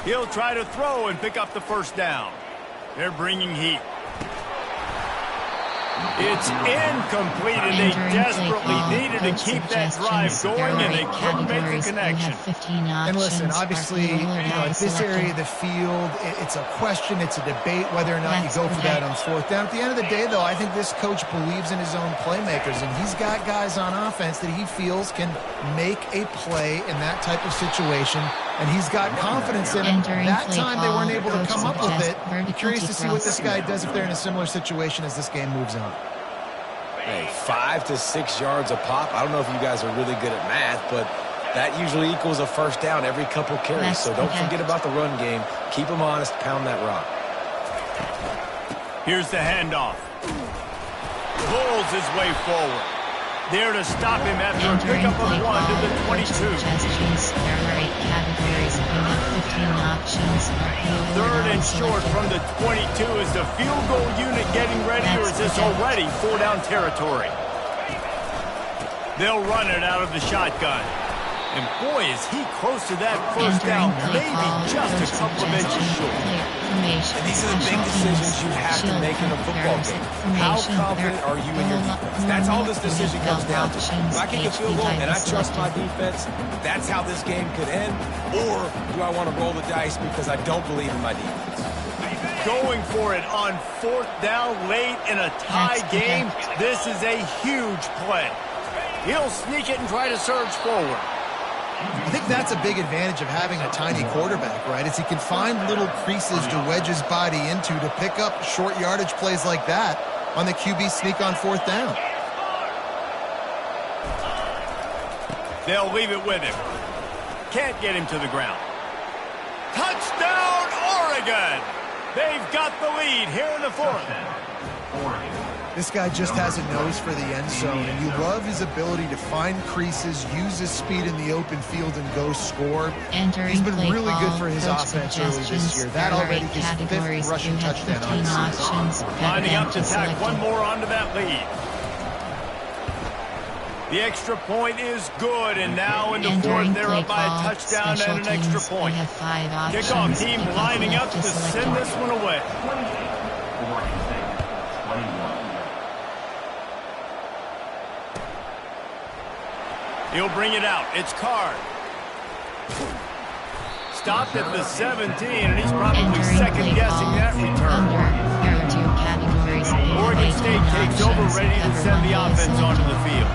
He'll try to throw and pick up the first down. They're bringing heat. It's incomplete, and they desperately needed to keep that drive going, and they couldn't make the connection. And listen, obviously, at this area of the field, it's a question, it's a debate whether or not you go for that on fourth down. At the end of the day, though, I think this coach believes in his own playmakers, and he's got guys on offense that he feels can make a play in that type of situation, and he's got confidence in him. That time they weren't able to come up with it. I'm curious to see what this guy does if they're in a similar situation as this game moves on. Hey, 5 to 6 yards a pop. I don't know if you guys are really good at math, but that usually equals a first down every couple carries. So don't forget about the run game. Keep them honest. Pound that rock. Here's the handoff. Pulls his way forward. There to stop him after a pickup of 1 to the 22. There are 8 categories. You have 15 options. Third and short from the 22. Is the field goal unit getting ready, or is this already 4-down territory? They'll run it out of the shotgun. And boy, is he close to that first down, maybe just a couple of inches short. And these are the big decisions you have to make in a football game. How confident are you in your defense? That's all this decision comes down to. If I kick a field goal and I trust my defense, that's how this game could end. Or do I want to roll the dice because I don't believe in my defense? Going for it on fourth down late in a tie game. This is a huge play. He'll sneak it and try to surge forward. I think that's a big advantage of having a tiny quarterback, right? Is he can find little creases to wedge his body into to pick up short yardage plays like that on the QB sneak on fourth down. They'll leave it with him. Can't get him to the ground. Touchdown, Oregon! They've got the lead here in the fourth. This guy just has a nose for the end zone, and you love his ability to find creases, use his speed in the open field, and go score. He's been really good for his offense early this year. That already his 5th rushing touchdown on the season. Lining up to tack one more onto that lead. The extra point is good, and now in the fourth, they're up by a touchdown and an extra point. Kickoff team lining up to send this one away. He'll bring it out. It's Card. Stopped at the 17, and he's probably second-guessing that return. Oregon State takes over, ready to send the offense onto the field.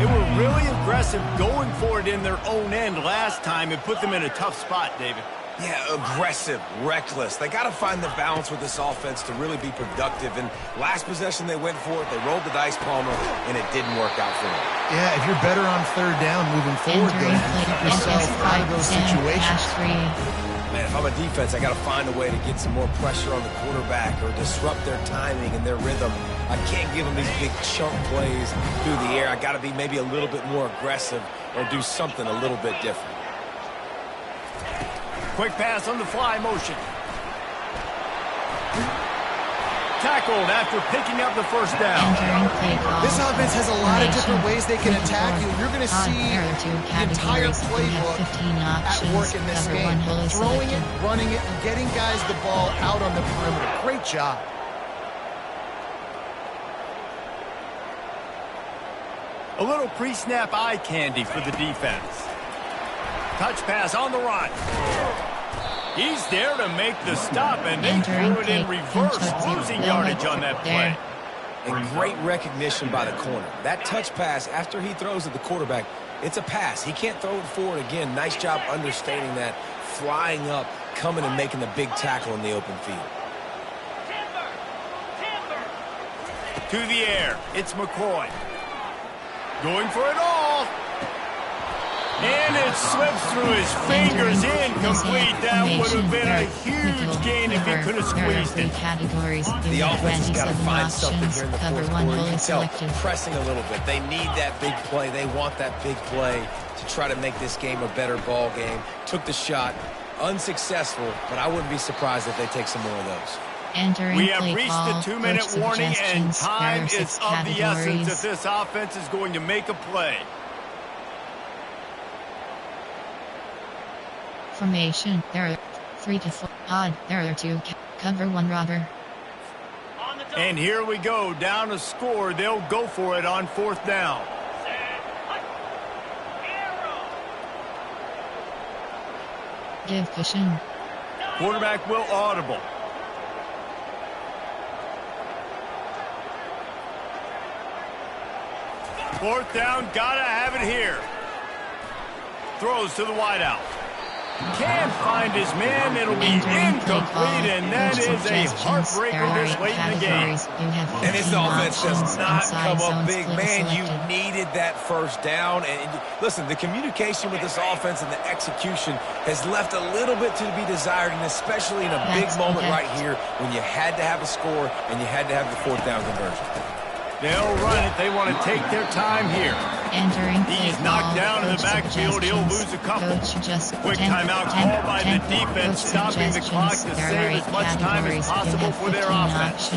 They were really aggressive going for it in their own end last time. It put them in a tough spot, David. Yeah, aggressive, reckless. They got to find the balance with this offense to really be productive. And last possession they went for it. They rolled the dice, Palmer, and it didn't work out for them. Yeah, if you're better on third down moving forward, though, you keep yourself out of those situations. Man, if I'm a defense, I got to find a way to get some more pressure on the quarterback or disrupt their timing and their rhythm. I can't give them these big chunk plays through the air. I got to be maybe a little bit more aggressive or do something a little bit different. Quick pass on the fly motion. Tackled after picking up the first down. This offense has a lot of different ways they can attack you. You're going to see the entire playbook at work in this game. Throwing it, running it, and getting guys the ball out on the perimeter. Great job. A little pre-snap eye candy for the defense. Touch pass on the run. He's there to make the stop, and they threw it in reverse, losing yardage on that play. And great recognition by the corner. That touch pass, after he throws at the quarterback, it's a pass. He can't throw it forward again. Nice job understanding that, flying up, coming and making the big tackle in the open field. To the air, it's McCoy. Going for it all. And it slips through his fingers, incomplete. That would have been a huge gain if he could have squeezed it. The offense has got to find something here in the fourth quarter. You can tell, pressing a little bit. They need that big play. They want that big play to try to make this game a better ball game. Took the shot, unsuccessful, but I wouldn't be surprised if they take some more of those. We have reached the 2-minute warning, and time is of the essence if this offense is going to make a play. Formation, there are 3 to 4 odd, there are 2, cover 1 robber. And here we go, down a score. They'll go for it on fourth down. Give cushion. Quarterback will audible. Fourth down, gotta have it here. Throws to the wideout. Can't find his man. It'll be incomplete, and that is a heartbreaker this late in the game. And this offense does not come up big. Man, you needed that first down. And listen, the communication with this offense and the execution has left a little bit to be desired, and especially in a big moment right here when you had to have a score and you had to have the fourth down conversion. They'll run it. They want to take their time here. He's knocked down in the backfield. He'll lose a couple. Quick timeout called by the defense, stopping the clock to save as much time as possible for their offense.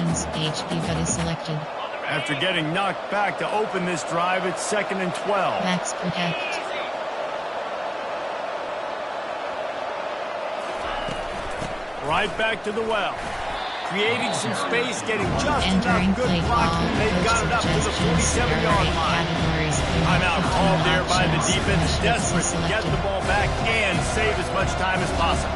After getting knocked back to open this drive, it's 2nd and 12. Max protect. Right back to the well. Creating some space, getting just enough good blocking. They've got it up to the 47-yard line. Timeout called there by the defense, desperate to get the ball back and save as much time as possible.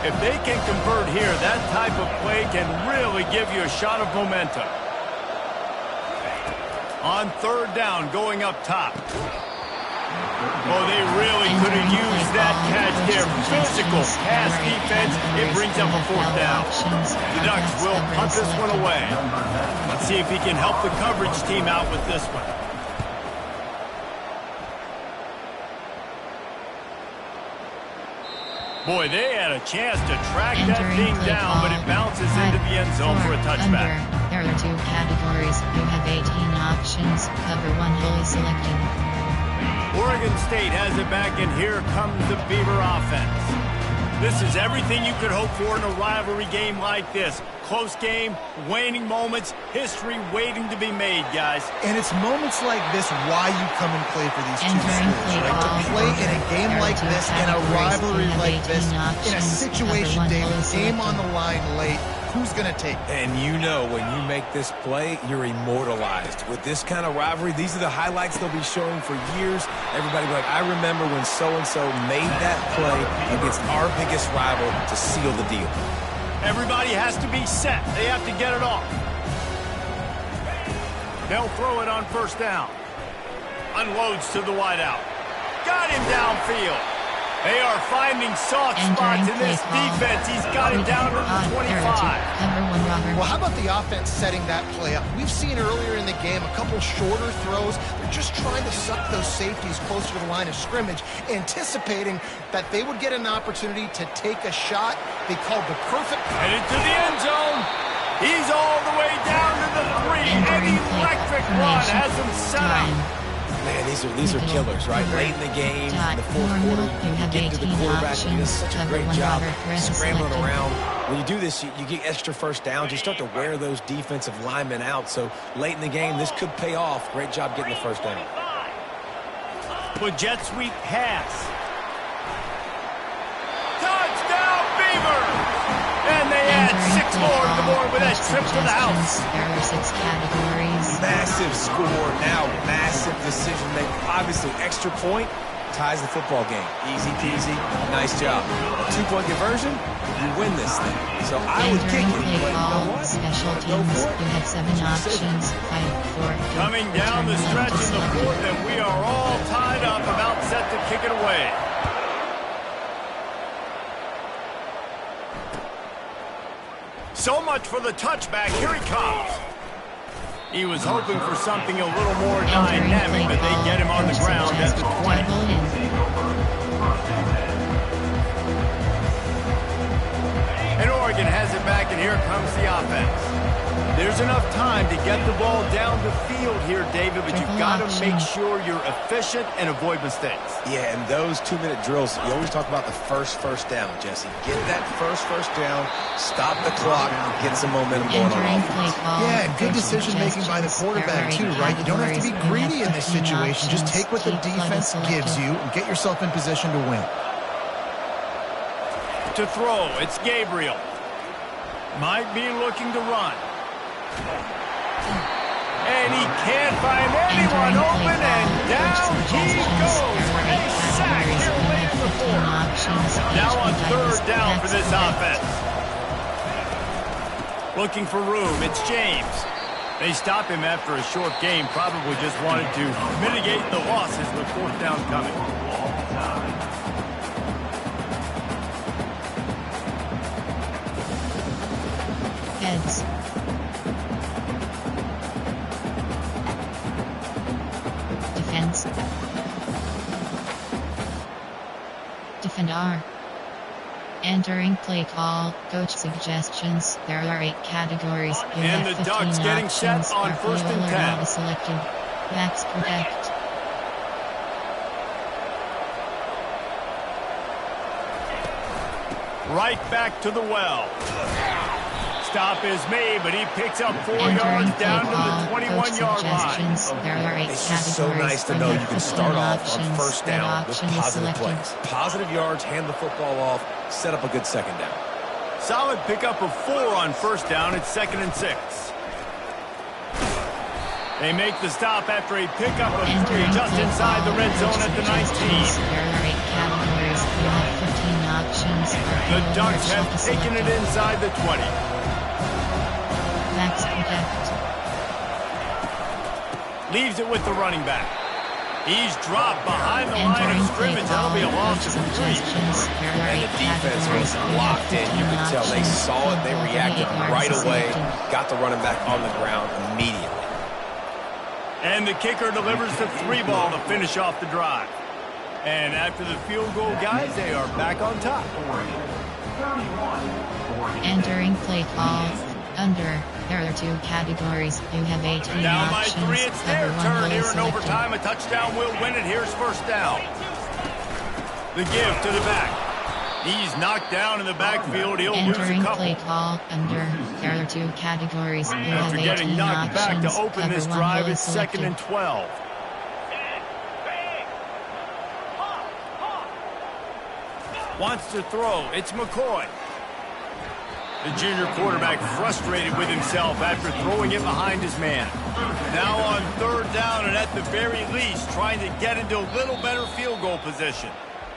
If they can convert here, that type of play can really give you a shot of momentum. On third down, going up top. Oh, they really could have used that catch there. Physical pass defense. It brings up a fourth down. The Ducks will punt this one away. Let's see if he can help the coverage team out with this one. Boy, they had a chance to track that thing down, but it bounces into the end zone for a touchback. There are 2 categories. You have 18 options. Cover 1 wholly selected. Oregon State has it back, and here comes the Beaver offense. This is everything you could hope for in a rivalry game like this. Close game, waning moments, history waiting to be made, guys. And it's moments like this why you come and play for these two schools, right? To play in a game like this, in a rivalry like this, in a situation, David, game on the line late, who's going to take it? And you know when you make this play, you're immortalized. With this kind of rivalry, these are the highlights they'll be showing for years. Everybody will be like, I remember when so-and-so made that play against our biggest rival to seal the deal. Everybody has to be set. They have to get it off. They'll throw it on first down. Unloads to the wideout. Got him downfield. They are finding soft spots in this defense. He's got it down to the 25. Well, how about the offense setting that play up? We've seen earlier in the game a couple shorter throws. They're just trying to suck those safeties closer to the line of scrimmage, anticipating that they would get an opportunity to take a shot. They called the perfect... Headed to the end zone. He's all the way down to the 3. An electric run has him set up. Man, these are killers, right? Late in the game, in the fourth quarter, you get to the quarterback, he does such a great job scrambling around. When you do this, you get extra first downs. You start to wear those defensive linemen out. So late in the game, this could pay off. Great job getting the first down. With jet sweep pass. Touchdown, Beavers! And they add 6 more to the board with that trip to the house. There are 6 categories. Massive score, now massive decision making. Obviously, extra point ties the football game. Easy peasy, nice job. A 2-point conversion, you win this thing. So I would kick it, but you know what? Special teams, you had 7 options, 5, 4. Coming down the stretch in the fourth, and we are all tied up, about set to kick it away. So much for the touchback. Here he comes. He was hoping for something a little more dynamic, but they get him on the ground at the 20. And Oregon has it back, and here comes the offense. There's enough time to get the ball down the field here, David, but you've got to make sure you're efficient and avoid mistakes. Yeah, and those 2-minute drills, you always talk about the first down, Jesse. Get that first down, stop the clock, get some momentum going on offense. Yeah, and good decision-making by the quarterback, too, right? You don't have to be greedy in this situation. Just take what the defense gives you and get yourself in position to win. To throw, it's Gabriel. Might be looking to run. And he can't find anyone open, and down he goes. A sack here late in the fourth. Now on 3rd down for this offense. Looking for room, it's James. They stop him after a short game, probably just wanted to mitigate the losses with 4th down coming. Heads. Defense. Defender. Entering play call, coach suggestions. There are 8 categories. You and have the Ducks getting set on 1st and 10. Selected. Backs protect. Right back to the well. Stop is made, but he picks up 4 yards down to the 21-yard line. There are 8 It's just so nice to know you can start off on 1st down with positive plays. Positive yards, hand the football off, set up a good 2nd down. Solid pickup of 4 on 1st down. It's 2nd and 6. They make the stop after a pickup of 3 just inside the red zone at the 19. There are 8 categories. You have 15 options. The Ducks have taken it inside the 20. Max protect. Leaves it with the running back. He's dropped behind the line of scrimmage. That'll be a loss of 3. And the defense was locked in. You could tell they saw it. They reacted right away. Got the running back on the ground immediately. And the kicker delivers the 3 ball to finish off the drive. And after the field goal, guys, they are back on top. Entering play call. Under. There are 2 categories. You have 18 down options. by 3, it's their turn here in overtime. A touchdown will win it. Here's 1st down. The give to the back. He's knocked down in the backfield. He'll lose a Entering couple. play call under. There are 2 categories. You After have getting 18 knocked back to options. open Cover this 1 drive, will it's selected. 2nd and 12. Wants to throw. It's McCoy. The junior quarterback frustrated with himself after throwing it behind his man. Now on 3rd down and at the very least trying to get into a little better field goal position.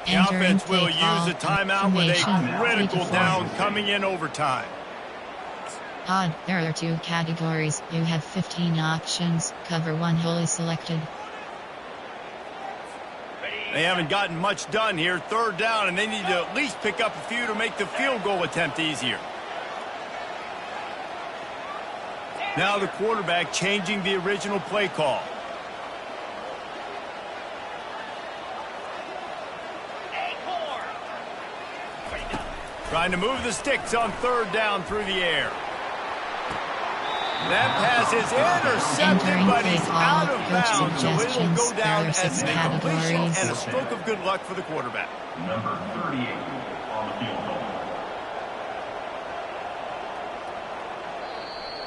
The Entering offense will play call, use a timeout with a formation, critical 3-4. down coming in overtime. Odd. There are 2 categories. You have 15 options. Cover 1 wholly selected. They haven't gotten much done here. 3rd down, and they need to at least pick up a few to make the field goal attempt easier. Now the quarterback changing the original play call. Trying to move the sticks on 3rd down through the air. That pass is intercepted, Entering but play he's call, out of coach bounds, so it'll suggestions. go down There are 6 as an incompletion categories. and a stroke of good luck for the quarterback. Number 38 on the field goal.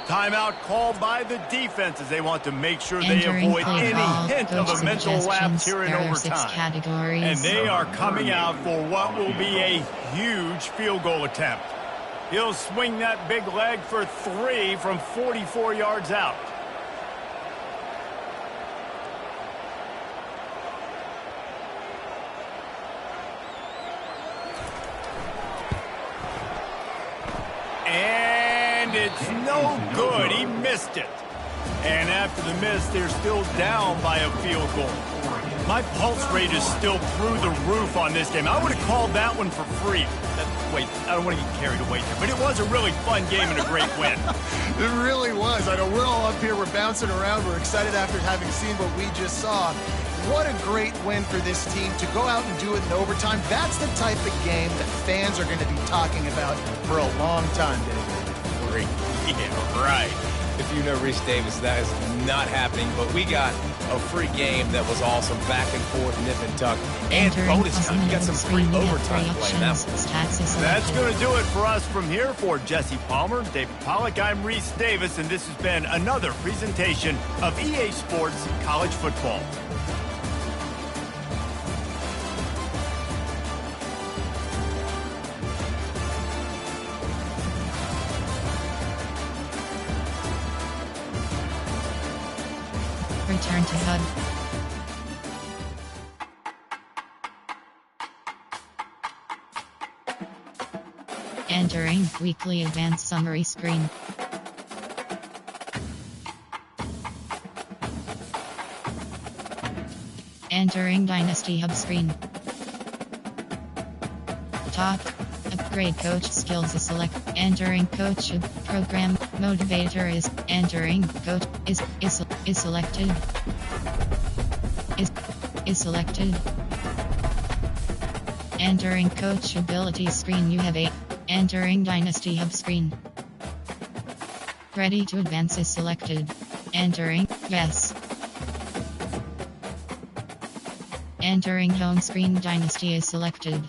Timeout called by the defense as they want to make sure they Entering avoid play any call, hint of coach a mental lapse suggestions. here in There are 6 overtime. categories. And they are coming out for what will be a huge field goal attempt. He'll swing that big leg for 3 from 44 yards out. And it's no good. He missed it. And after the miss, they're still down by a field goal. My pulse rate is still through the roof on this game. I would have called that one for free. Wait, I don't want to get carried away here, but it was a really fun game and a great win. It really was. I know we're all up here. We're bouncing around. We're excited after having seen what we just saw. What a great win for this team to go out and do it in overtime. That's the type of game that fans are going to be talking about for a long time, David. Great. Yeah, right. If you know Reese Davis, that is not happening, but we got a free game that was awesome, back and forth, nip and tuck, and Entering bonus time. You got some free overtime play now. That's going to do it for us from here. For Jesse Palmer, David Pollack, I'm Reese Davis, and this has been another presentation of EA Sports College Football. Return to HUD. Entering weekly advanced summary screen. Entering Dynasty Hub screen. Top. Upgrade coach skills is select. Entering coach program motivator is. Entering coach is selected. Is selected. Entering coach ability screen. You have 8. Entering Dynasty Hub screen. Ready to advance is selected. Entering yes. Entering home screen. Dynasty is selected.